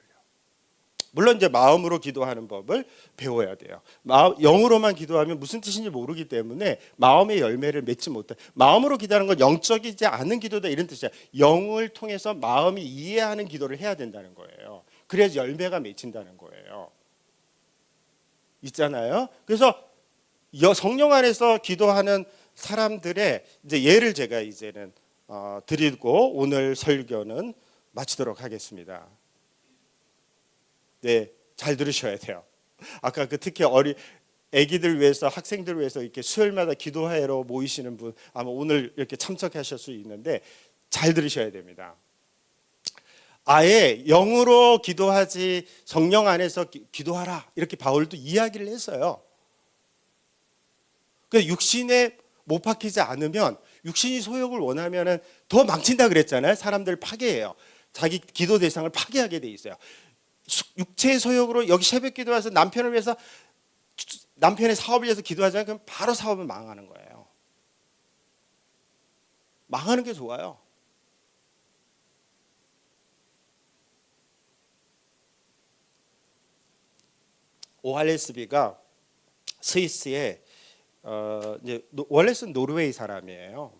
물론 이제 마음으로 기도하는 법을 배워야 돼요. 영으로만 기도하면 무슨 뜻인지 모르기 때문에 마음의 열매를 맺지 못해. 마음으로 기도하는 건 영적이지 않은 기도다 이런 뜻이야. 영을 통해서 마음이 이해하는 기도를 해야 된다는 거예요. 그래야지 열매가 맺힌다는 거예요. 있잖아요. 그래서 성령 안에서 기도하는 사람들의 이제 예를 제가 이제는 드리고 오늘 설교는 마치도록 하겠습니다. 네, 잘 들으셔야 돼요. 아까 특히 아기들 위해서 학생들 위해서 이렇게 수요일마다 기도회로 모이시는 분 아마 오늘 이렇게 참석하실 수 있는데 잘 들으셔야 됩니다. 아예 영으로 기도하지 성령 안에서 기도하라 이렇게 바울도 이야기를 했어요. 그 육신에 못 박히지 않으면 육신이 소욕을 원하면은 더 망친다 그랬잖아요. 사람들 파괴해요. 자기 기도 대상을 파괴하게 돼 있어요. 육체의 소욕으로 여기 새벽 기도해서 남편을 위해서 남편의 사업을 위해서 기도하잖아요. 그럼 바로 사업은 망하는 거예요. 망하는 게 좋아요. 오할레스비가 스위스에 이제 월레스는 노르웨이 사람이에요.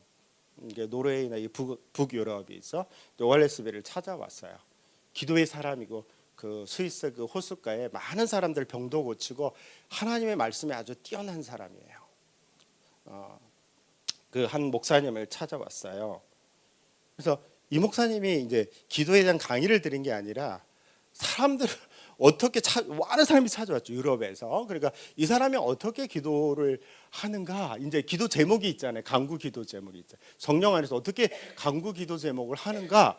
이게 노르웨이나 북유럽이 있어. 오할레스비를 찾아왔어요. 기도의 사람이고 그 스위스 그 호숫가에 많은 사람들 병도 고치고 하나님의 말씀에 아주 뛰어난 사람이에요. 그 한 목사님을 찾아왔어요. 그래서 이 목사님이 이제 기도에 대한 강의를 드린 게 아니라 사람들을 어떻게 많은 사람이 찾아왔죠. 유럽에서. 그러니까 이 사람이 어떻게 기도를 하는가. 이제 기도 제목이 있잖아요. 간구 기도 제목이 있잖아요. 성령 안에서 어떻게 간구 기도 제목을 하는가.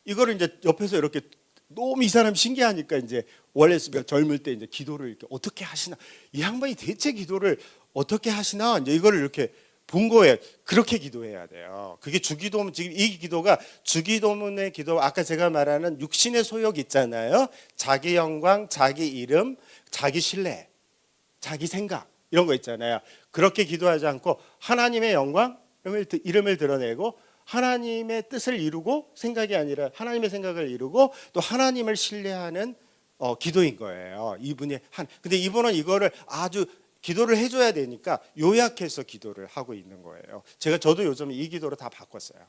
이거를 이제 옆에서 이렇게 너무 이 사람 신기하니까 이제 월레스비가 젊을 때 이제 기도를 이렇게 어떻게 하시나. 이 양반이 대체 기도를 어떻게 하시나. 이제 이거를 이렇게 본 거예요. 그렇게 기도해야 돼요. 그게 주기도문, 지금 이 기도가 주기도문의 기도, 아까 제가 말하는 육신의 소욕 있잖아요. 자기 영광, 자기 이름, 자기 신뢰, 자기 생각 이런 거 있잖아요. 그렇게 기도하지 않고 하나님의 영광, 이름을 드러내고 하나님의 뜻을 이루고 생각이 아니라 하나님의 생각을 이루고 또 하나님을 신뢰하는 기도인 거예요. 이분이 근데 이분은 이거를 아주 기도를 해줘야 되니까 요약해서 기도를 하고 있는 거예요. 저도 요즘 이 기도로 다 바꿨어요.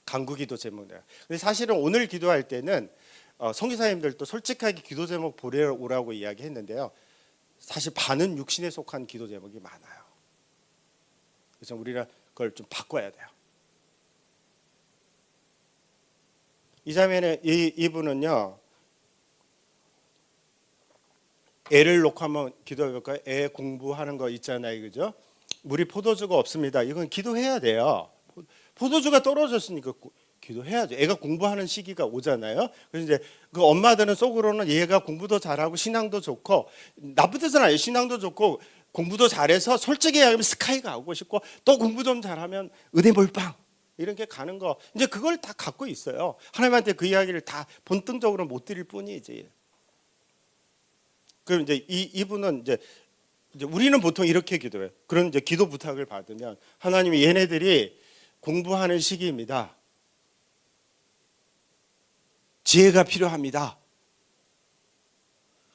간구기도 제목이에요. 근데 사실은 오늘 기도할 때는 선교사님들도 솔직하게 기도 제목 보러 오라고 이야기했는데요. 사실 반은 육신에 속한 기도 제목이 많아요. 그래서 우리가 그걸 좀 바꿔야 돼요. 이 자매는 이분은요. 애를 놓고 한번 기도해 볼까요? 애 공부하는 거 있잖아요, 그죠? 우리 포도주가 없습니다. 이건 기도해야 돼요. 포도주가 떨어졌으니까 기도해야죠. 애가 공부하는 시기가 오잖아요. 그래서 이제 그 엄마들은 속으로는 얘가 공부도 잘하고 신앙도 좋고, 나쁜 뜻은 아니에요. 신앙도 좋고 공부도 잘해서 솔직히 얘기하면 스카이가 하고 싶고, 또 공부 좀 잘하면 의대 몰빵 이렇게 가는 거, 이제 그걸 다 갖고 있어요. 하나님한테 그 이야기를 다 본능적으로 못 드릴 뿐이지. 그럼 이제 이분은 이제 우리는 보통 이렇게 기도해요. 그런 이제 기도 부탁을 받으면 하나님이 얘네들이 공부하는 시기입니다. 지혜가 필요합니다.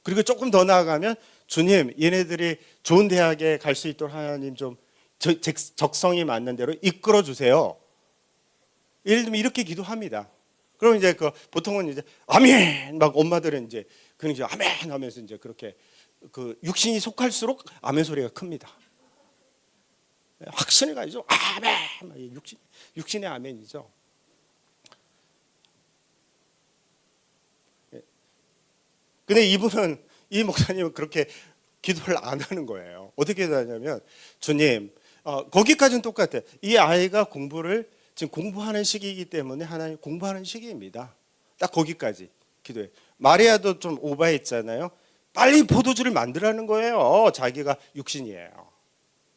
그리고 조금 더 나아가면 주님, 얘네들이 좋은 대학에 갈 수 있도록 하나님 좀 적성이 맞는 대로 이끌어 주세요. 예를 들면 이렇게 기도합니다. 그럼 이제 그 보통은 이제 아멘 막 엄마들은 이제 그냥 이제 아멘 하면서 이제 그렇게 그 육신이 속할수록 아멘 소리가 큽니다. 확신을 가지죠. 아멘. 육신의 아멘이죠. 근데 이분은, 이 목사님은 그렇게 기도를 안 하는 거예요. 어떻게 하냐면, 주님, 거기까지는 똑같아요. 이 아이가 공부를 지금 공부하는 시기이기 때문에 하나님 공부하는 시기입니다. 딱 거기까지 기도해요. 마리아도 좀 오바했잖아요. 빨리 포도주를 만들라는 거예요. 자기가 육신이에요.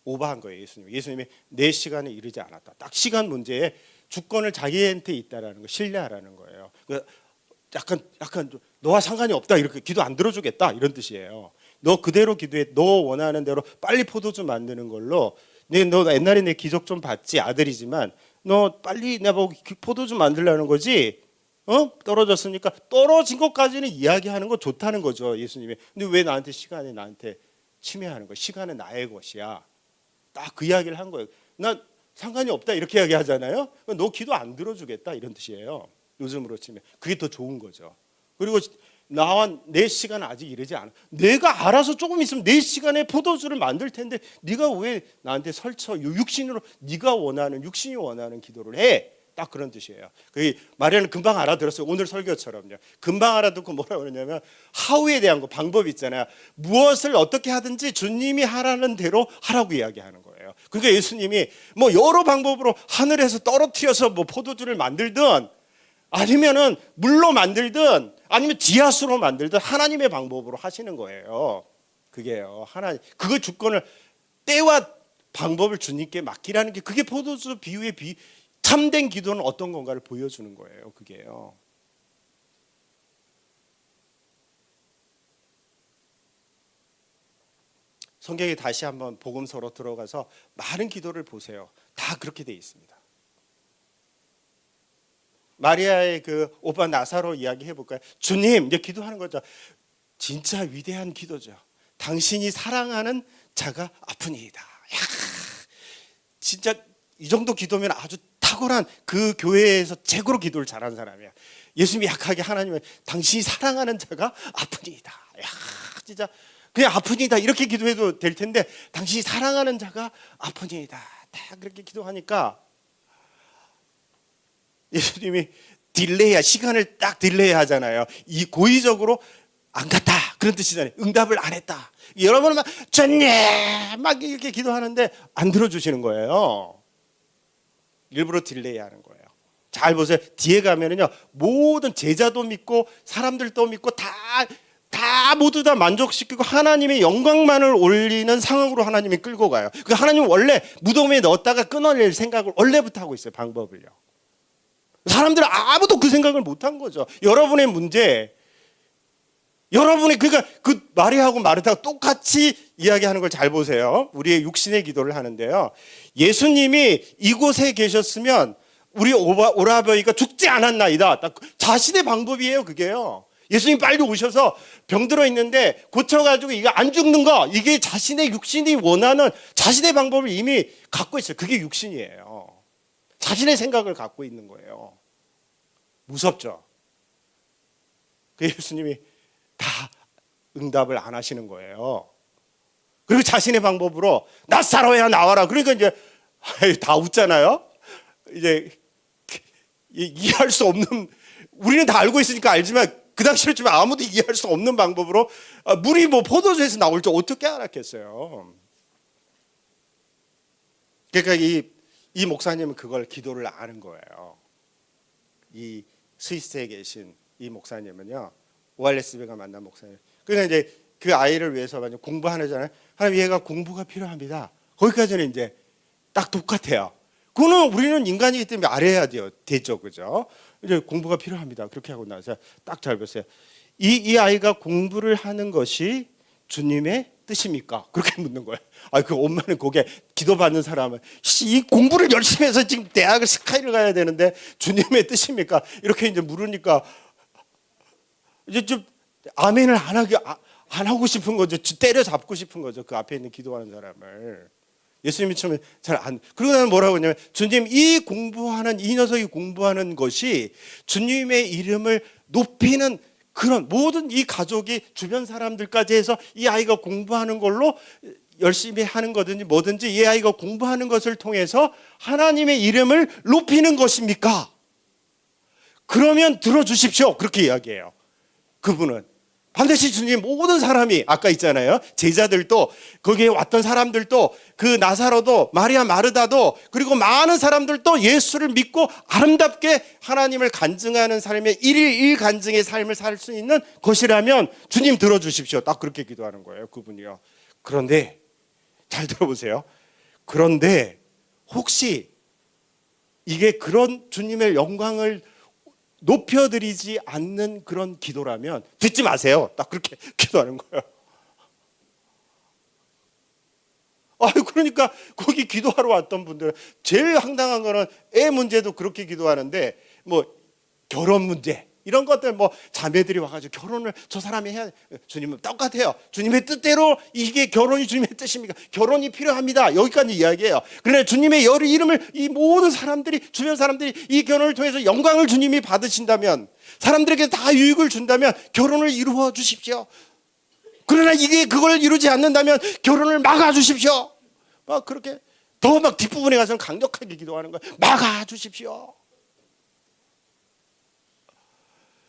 오바한 거예요. 예수님이 내 시간에 이르지 않았다. 딱 시간 문제에 주권을 자기한테 있다라는 거, 신뢰하라는 거예요. 약간 너와 상관이 없다, 이렇게 기도 안 들어주겠다 이런 뜻이에요. 너 그대로 기도해. 너 원하는 대로 빨리 포도주 만드는 걸로. 너 옛날에 내 기적 좀 봤지, 아들이지만 너 빨리 내보고 포도주 만들라는 거지. 떨어졌으니까 떨어진 것까지는 이야기하는 거 좋다는 거죠, 예수님이. 근데 왜 나한테 침해하는 거야? 시간은 나의 것이야. 딱 그 이야기를 한 거예요. 난 상관이 없다 이렇게 이야기하잖아요. 너 기도 안 들어주겠다 이런 뜻이에요. 요즘으로 치면 그게 더 좋은 거죠. 그리고 나와 내 시간은 아직 이르지 않아. 내가 알아서 조금 있으면 내 시간에 포도주를 만들 텐데 네가 왜 나한테 설쳐 육신으로 네가 원하는, 육신이 원하는 기도를 해. 딱 그런 뜻이에요. 그 마리아는 금방 알아들었어요. 오늘 설교처럼요. 금방 알아듣고 뭐라고 그러냐면 하우에 대한 거, 방법 있잖아요. 무엇을 어떻게 하든지 주님이 하라는 대로 하라고 이야기하는 거예요. 그러니까 예수님이 뭐 여러 방법으로 하늘에서 떨어뜨려서 뭐 포도주를 만들든 아니면은 물로 만들든 아니면 지하수로 만들든 하나님의 방법으로 하시는 거예요. 그게요. 하나님, 그거 주권을, 때와 방법을 주님께 맡기라는 게, 그게 포도주 비유의 참된 기도는 어떤 건가를 보여주는 거예요. 그게요. 성경에 다시 한번 복음서로 들어가서 많은 기도를 보세요. 다 그렇게 돼 있습니다. 마리아의 그 오빠 나사로 이야기 해볼까요? 주님, 이제 기도하는 거죠. 진짜 위대한 기도죠. 당신이 사랑하는 자가 아프니이다. 야, 진짜 이 정도 기도면 아주 탁월한, 그 교회에서 최고로 기도를 잘하는 사람이야. 예수님이 약하게 하나님을 당신이 사랑하는 자가 아프니이다. 야, 진짜 그냥 아프니이다 이렇게 기도해도 될 텐데 당신이 사랑하는 자가 아프니이다. 다 그렇게 기도하니까 예수님이 시간을 딱 딜레이 하잖아요. 이 고의적으로 안 갔다 그런 뜻이잖아요. 응답을 안 했다. 여러분은 막 주님 막 이렇게 기도하는데 안 들어주시는 거예요. 일부러 딜레이 하는 거예요. 잘 보세요. 뒤에 가면은요, 모든 제자도 믿고 사람들도 믿고 다 모두 다 만족시키고 하나님의 영광만을 올리는 상황으로 하나님이 끌고 가요. 그 하나님은 원래 무덤에 넣었다가 끊어낼 생각을 원래부터 하고 있어요. 방법을요. 사람들은 아무도 그 생각을 못한 거죠. 여러분의 문제, 여러분이 그러니까 그 마리아하고 마르다가 똑같이 이야기하는 걸 잘 보세요. 우리의 육신의 기도를 하는데요. 예수님이 이곳에 계셨으면 우리 오라버니가 죽지 않았나이다. 딱 자신의 방법이에요, 그게요. 예수님 빨리 오셔서 병 들어 있는데 고쳐가지고 이거 안 죽는 거, 이게 자신의 육신이 원하는 자신의 방법을 이미 갖고 있어요. 그게 육신이에요. 자신의 생각을 갖고 있는 거예요. 무섭죠? 그 예수님이 다 응답을 안 하시는 거예요. 그리고 자신의 방법으로 나사로야 나와라. 그러니까 이제 다 웃잖아요. 이제 이해할 수 없는, 우리는 다 알고 있으니까 알지만 그 당시에 좀 아무도 이해할 수 없는 방법으로 물이 뭐 포도주에서 나올 줄 어떻게 알았겠어요. 그러니까 이 목사님은 그걸 기도를 아는 거예요. 이 스위스에 계신 이 목사님은요, 오알레스베가 만난 목사님. 그러니까 이제 그 아이를 위해서 만약 공부하잖아요. 하나님, 얘가 공부가 필요합니다. 거기까지는 이제 딱 똑같아요. 그거는 우리는 인간이기 때문에 알아야 되죠, 그죠? 이제 공부가 필요합니다. 그렇게 하고 나서 딱 잘 보세요. 이 아이가 공부를 하는 것이 주님의 뜻입니까? 그렇게 묻는 거예요. 그 엄마는 거기에 기도받는 사람은 이 공부를 열심히 해서 지금 대학을 스카이를 가야 되는데 주님의 뜻입니까? 이렇게 이제 물으니까 이제 좀 아멘을 안 하고 싶은 거죠. 때려잡고 싶은 거죠. 그 앞에 있는 기도하는 사람을. 예수님이 처음에 잘 안. 그러고 나면 뭐라고 하냐면, 주님, 이 녀석이 공부하는 것이 주님의 이름을 높이는 그런 모든 이 가족이 주변 사람들까지 해서 이 아이가 공부하는 걸로 열심히 하는 거든지 뭐든지 이 아이가 공부하는 것을 통해서 하나님의 이름을 높이는 것입니까? 그러면 들어주십시오. 그렇게 이야기해요. 그분은 반드시 주님, 모든 사람이 아까 있잖아요. 제자들도, 거기에 왔던 사람들도, 그 나사로도, 마리아 마르다도, 그리고 많은 사람들도 예수를 믿고 아름답게 하나님을 간증하는 삶의 일일 간증의 삶을 살 수 있는 것이라면 주님 들어주십시오. 딱 그렇게 기도하는 거예요, 그분이요. 그런데 잘 들어보세요. 그런데 혹시 이게 그런 주님의 영광을 높여드리지 않는 그런 기도라면 듣지 마세요. 딱 그렇게 기도하는 거예요. 그러니까 거기 기도하러 왔던 분들은 제일 황당한 거는 애 문제도 그렇게 기도하는데, 뭐 결혼 문제 이런 것들, 뭐 자매들이 와가지고 결혼을 저 사람이 해야 돼. 주님은 똑같아요. 주님의 뜻대로 이게 결혼이 주님의 뜻입니까? 결혼이 필요합니다. 여기까지 이야기해요. 그러나 주님의 이름을 이 모든 사람들이, 주변 사람들이 이 결혼을 통해서 영광을 주님이 받으신다면, 사람들에게 다 유익을 준다면 결혼을 이루어 주십시오. 그러나 이게 그걸 이루지 않는다면 결혼을 막아 주십시오. 막 그렇게 더 막 뒷부분에 가서는 강력하게 기도하는 거예요. 막아 주십시오.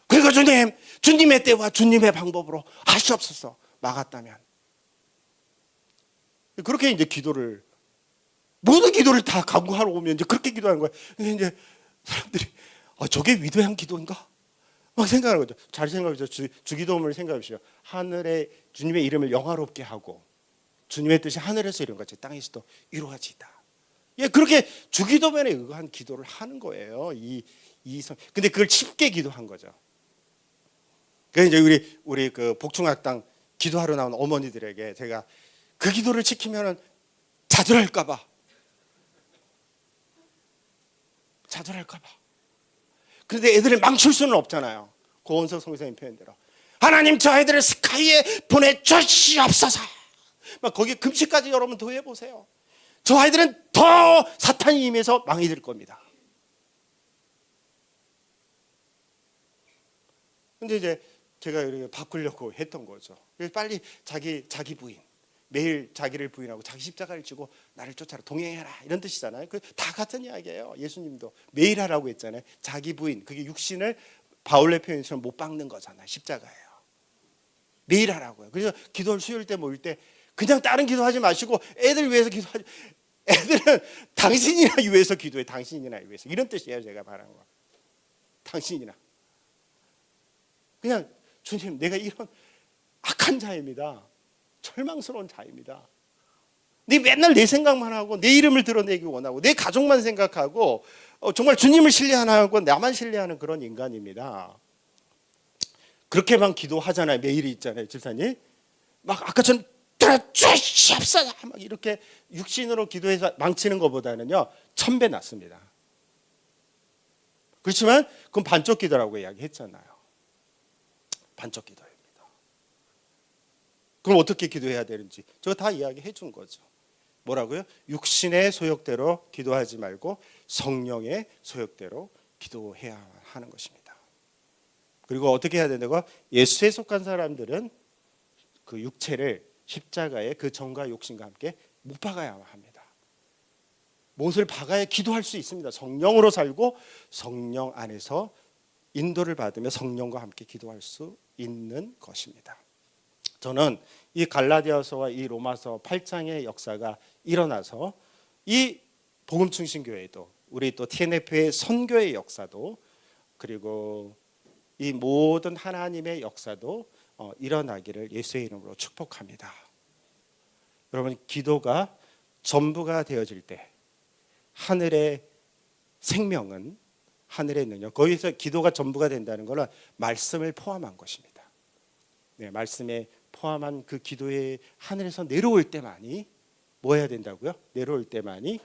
그리고 주님의 때와 주님의 방법으로 하시옵소서. 막았다면. 그렇게 이제 모든 기도를 다 강구하러 오면 이제 그렇게 기도하는 거예요. 근데 이제 사람들이, 저게 위대한 기도인가? 막 생각하는 거죠. 잘 생각해보세요. 주기도문을 생각해보시죠. 하늘에 주님의 이름을 영화롭게 하고, 주님의 뜻이 하늘에서 이룬 것이 땅에서도 이루어지다. 예, 그렇게 주기도문에 의한 기도를 하는 거예요. 근데 그걸 쉽게 기도한 거죠. 그래서 이제 우리 그 복충학당 기도하러 나온 어머니들에게 제가 그 기도를 지키면은 좌절할까봐. 그런데 애들을 망칠 수는 없잖아요. 고원석 성교사님 표현대로 하나님, 저 아이들을 스카이에 보내주시옵소서. 막 거기 금식까지 여러분 더 해보세요. 저 아이들은 더 사탄이 임해서 망이 될 겁니다. 근데 이제 제가 이렇게 바꾸려고 했던 거죠. 빨리 자기 부인, 매일 자기를 부인하고 자기 십자가를 지고 나를 쫓아라, 동행해라, 이런 뜻이잖아요. 그 다 같은 이야기예요. 예수님도 매일 하라고 했잖아요. 자기 부인, 그게 육신을 바울의 표현처럼 못 박는 거잖아요. 십자가예요. 매일 하라고요. 그래서 기도를 수요일 때 모일 때 그냥 다른 기도하지 마시고 애들 위해서 기도하지. 애들은 당신이나 위해서 기도해. 당신이나 위해서. 이런 뜻이에요. 제가 말한 거. 당신이나. 그냥 주님, 내가 이런 악한 자입니다. 절망스러운 자입니다. 네 맨날 내 생각만 하고 내 이름을 드러내기 원하고 내 가족만 생각하고 정말 주님을 신뢰하고 나만 신뢰하는 그런 인간입니다. 그렇게만 기도하잖아요. 매일 있잖아요. 집사님. 막 아까처럼 들어주시옵소서 막 이렇게 육신으로 기도해서 망치는 것보다는요 1000배 낫습니다. 그렇지만 그건 반쪽 기도라고 이야기했잖아요. 반쪽 기도입니다. 그럼 어떻게 기도해야 되는지 저거 다 이야기해 준 거죠. 뭐라고요? 육신의 소욕대로 기도하지 말고 성령의 소욕대로 기도해야 하는 것입니다. 그리고 어떻게 해야 되는가? 예수에 속한 사람들은 그 육체를 십자가에 그 정과 욕심과 함께 못 박아야 합니다. 못을 박아야 기도할 수 있습니다. 성령으로 살고 성령 안에서 인도를 받으며 성령과 함께 기도할 수 있는 것입니다. 저는 이 갈라디아서와 이 로마서 8장의 역사가 일어나서 이 복음충신교회도 우리 또 TNF의 선교의 역사도 그리고 이 모든 하나님의 역사도 일어나기를 예수의 이름으로 축복합니다. 여러분, 기도가 전부가 되어질 때 하늘의 생명은 하늘의 능력, 거기서 기도가 전부가 된다는 것은 말씀을 포함한 것입니다. 네, 말씀에 포함한 그 기도에 하늘에서 내려올 때만이 뭐 해야 된다고요? 내려올 때만이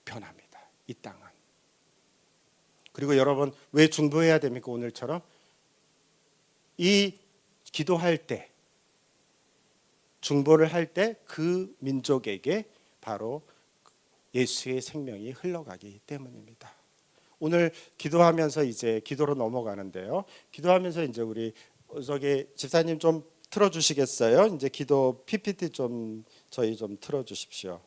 변합니다. 이 땅은. 그리고 여러분, 왜 중보해야 됩니까? 오늘처럼 이 기도할 때, 중보를 할 때 그 민족에게 바로 예수의 생명이 흘러가기 때문입니다. 오늘 기도하면서 이제 기도로 넘어가는데요. 기도하면서 이제 우리 저기 집사님 좀 틀어주시겠어요? 이제 기도 PPT 좀 저희 좀 틀어주십시오.